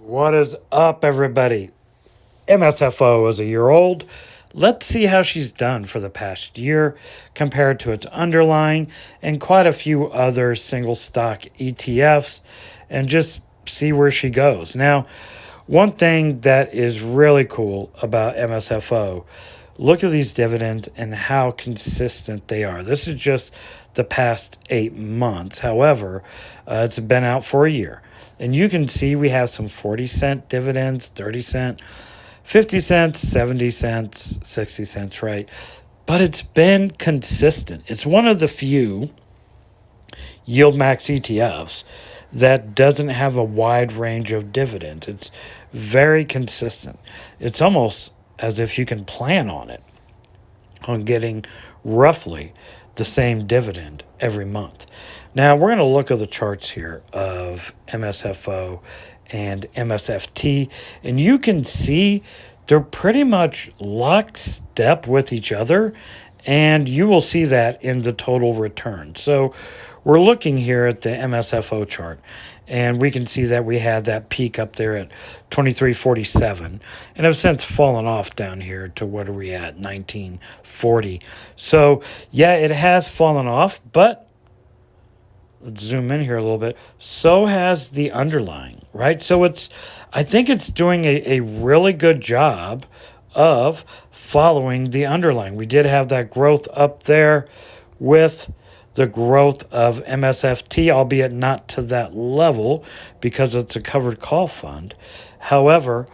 What is up, everybody? MSFO is a year old. Let's see how she's done for the past year compared to its underlying and quite a few other single stock ETFs and just see where she goes. Now, one thing that is really cool about MSFO, look at these dividends and how consistent they are. This is just the past 8 months. However, it's been out for a year. And you can see we have some 40-cent dividends, 30-cent, 50 cents, 70 cents, 60 cents, right? But it's been consistent. It's one of the few yield max ETFs that doesn't have a wide range of dividends. It's very consistent. It's almost as if you can plan on it, on getting roughly the same dividend every month. Now, we're going to look at the charts here of MSFO and MSFT, and you can see they're pretty much lockstep with each other, and you will see that in the total return. So we're looking here at the MSFO chart, and we can see that we had that peak up there at 2347 and have since fallen off down here to what are we at, 1940. So yeah, it has fallen off, but let's zoom in here a little bit. So has the underlying, right? So I think it's doing a really good job of following the underlying. We did have that growth up there with the growth of MSFT, albeit not to that level because it's a covered call fund. However,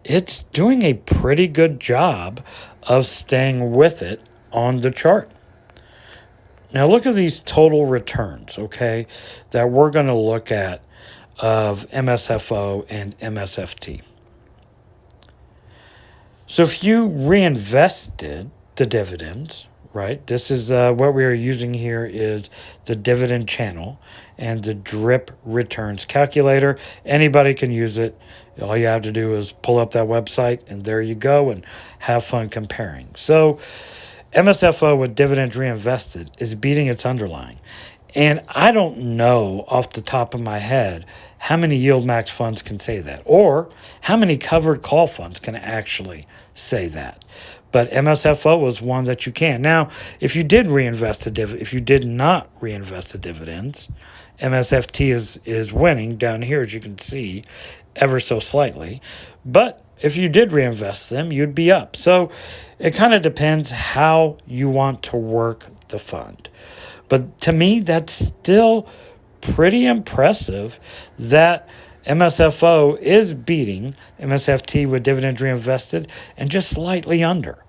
it's doing a pretty good job of staying with it on the chart. Now look at these total returns, okay, that we're going to look at of MSFO and MSFT. So if you reinvested the dividends, right, this is what we are using here is the dividend channel and the DRIP returns calculator. Anybody can use it. All you have to do is pull up that website and there you go and have fun comparing. So MSFO with dividends reinvested is beating its underlying. And I don't know off the top of my head how many yield max funds can say that or how many covered call funds can actually say that. But MSFO was one that you can. Now, if you did reinvest if you did not reinvest the dividends, MSFT is winning down here, as you can see, ever so slightly. But if you did reinvest them, you'd be up. So it kind of depends how you want to work the fund. But to me, that's still pretty impressive that MSFO is beating MSFT with dividends reinvested and just slightly under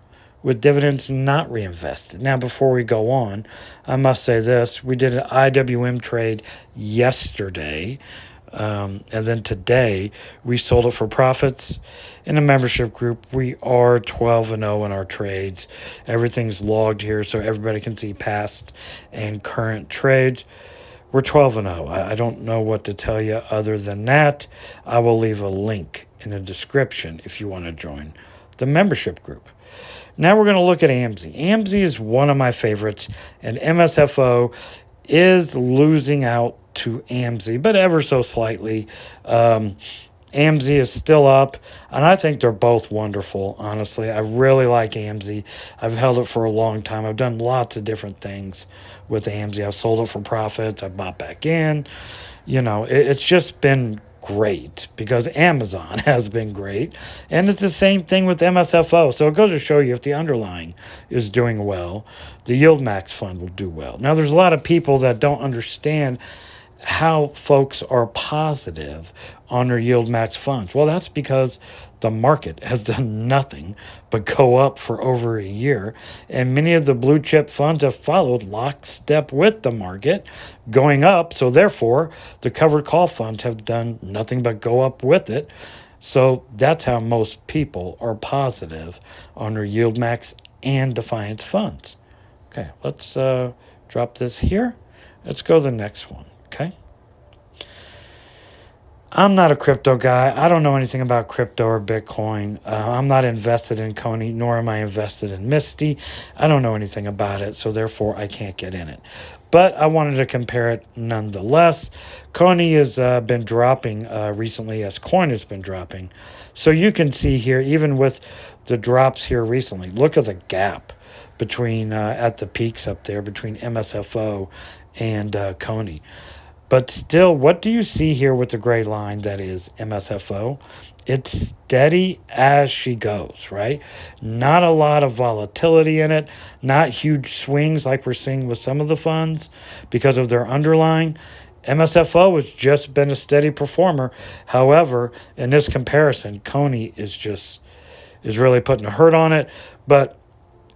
with dividends not reinvested. Now, before we go on, I must say this. We did an IWM trade yesterday. And then today we sold it for profits. In a membership group, we are 12-0 in our trades. Everything's logged here so everybody can see past and current trades. We're 12-0. I don't know what to tell you other than that. I will leave a link in the description if you want to join the membership group. Now we're going to look at AMSI. AMSI is one of my favorites, and MSFO is losing out to AMSI, but ever so slightly. AMSI is still up, and I think they're both wonderful, honestly. I really like AMSI. I've held it for a long time. I've done lots of different things with AMSI. I've sold it for profits. I bought back in. You know, it's just been great because Amazon has been great. And it's the same thing with MSFO. So it goes to show you if the underlying is doing well, the yield max fund will do well. Now, there's a lot of people that don't understand how folks are positive on their yield max funds. Well, that's because the market has done nothing but go up for over a year, and many of the blue chip funds have followed lockstep with the market going up. So therefore, the covered call funds have done nothing but go up with it. So that's how most people are positive on their yield max and Defiance funds. Okay, let's drop this here. Let's go to the next one. Okay. I'm not a crypto guy. I don't know anything about crypto or Bitcoin. I'm not invested in Coney, nor am I invested in Misty. I don't know anything about it, so therefore I can't get in it. But I wanted to compare it nonetheless. Coney has been dropping recently as coin has been dropping. So you can see here, even with the drops here recently, look at the gap between at the peaks up there between MSFO and Coney. But still, what do you see here with the gray line that is MSFO? It's steady as she goes, right? Not a lot of volatility in it, not huge swings like we're seeing with some of the funds because of their underlying. MSFO has just been a steady performer. However, in this comparison, Coney is really putting a hurt on it. But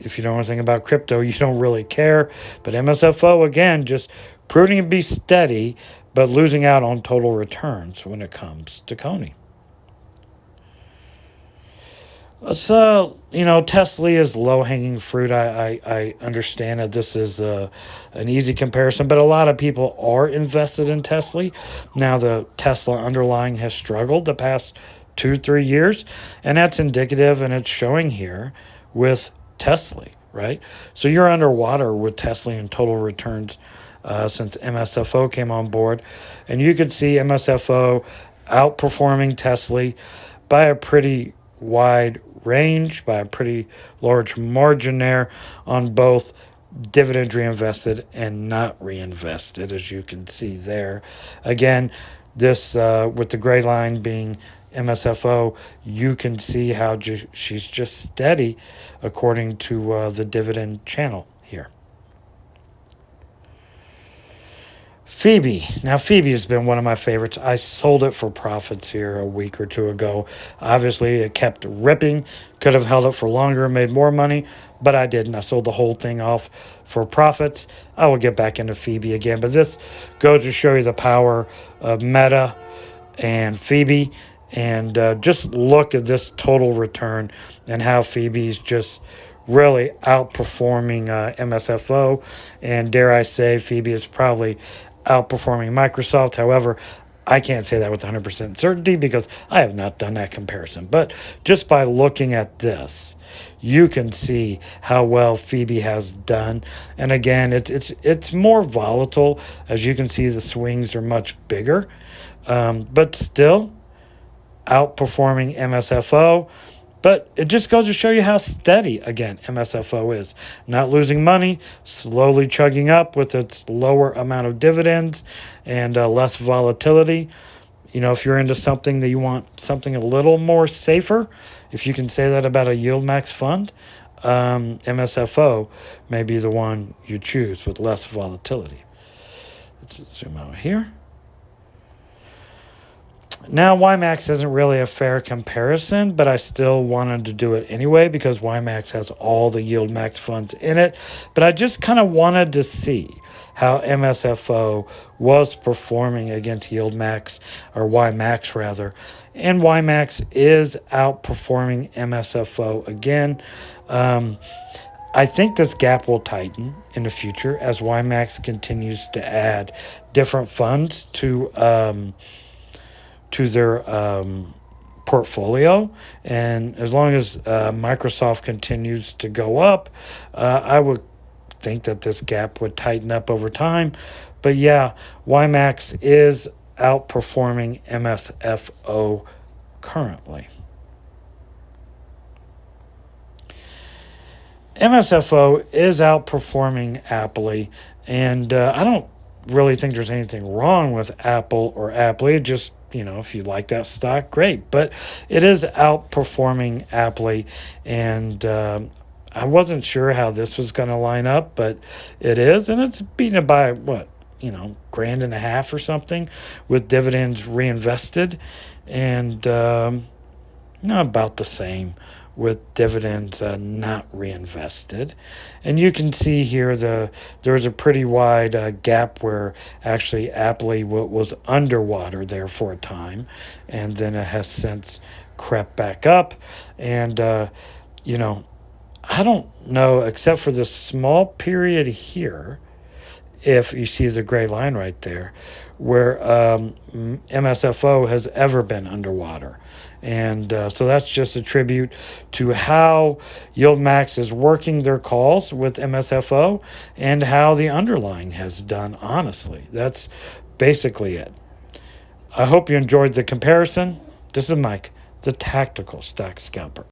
if you know anything about crypto, you don't really care. But MSFO, again, just proving to be steady, but losing out on total returns when it comes to Coney. So, Tesla is low-hanging fruit. I understand that this is an easy comparison, but a lot of people are invested in Tesla. Now, the Tesla underlying has struggled the past 2-3 years, and that's indicative, and it's showing here with Tesla, right? So you're underwater with Tesla in total returns since MSFO came on board. And you could see MSFO outperforming Tesla by a pretty wide range, by a pretty large margin there on both dividend reinvested and not reinvested, as you can see there. Again, this with the gray line being MSFO, you can see how she's just steady according to the dividend channel here. Phoebe. Now, Phoebe has been one of my favorites. I sold it for profits here a week or two ago. Obviously, it kept ripping. Could have held it for longer and made more money, but I didn't. I sold the whole thing off for profits. I will get back into Phoebe again, but this goes to show you the power of Meta and Phoebe. And just look at this total return and how Phoebe's just really outperforming MSFO. And dare I say, Phoebe is probably outperforming Microsoft. However, I can't say that with 100% certainty because I have not done that comparison. But just by looking at this, you can see how well Phoebe has done. And again, it's more volatile. As you can see, the swings are much bigger. But still outperforming MSFO. But it just goes to show you how steady, again, MSFO is. Not losing money, slowly chugging up with its lower amount of dividends and less volatility. If you're into something that you want something a little more safer, if you can say that about a yield max fund, MSFO may be the one you choose with less volatility. Let's zoom out here. Now, YMAX isn't really a fair comparison, but I still wanted to do it anyway because YMAX has all the yield max funds in it. But I just kind of wanted to see how MSFO was performing against yield max, or YMAX rather. And YMAX is outperforming MSFO again. I think this gap will tighten in the future as YMAX continues to add different funds to their portfolio. And as long as Microsoft continues to go up, I would think that this gap would tighten up over time. But yeah, YMAX is outperforming MSFO currently. MSFO is outperforming Apple, and I don't really think there's anything wrong with Apple or Apple. It just, if you like that stock, great. But it is outperforming Apple, and I wasn't sure how this was going to line up, but it is, and it's beaten it by what, $1.5 or something with dividends reinvested, and about the same with dividends not reinvested. And you can see here there was a pretty wide gap where actually Apple was underwater there for a time, and then it has since crept back up. And I don't know, except for this small period here, if you see the gray line right there, where MSFO has ever been underwater. And so that's just a tribute to how YieldMax is working their calls with MSFO and how the underlying has done, honestly. That's basically it. I hope you enjoyed the comparison. This is Mike, the Tactical Stock Scalper.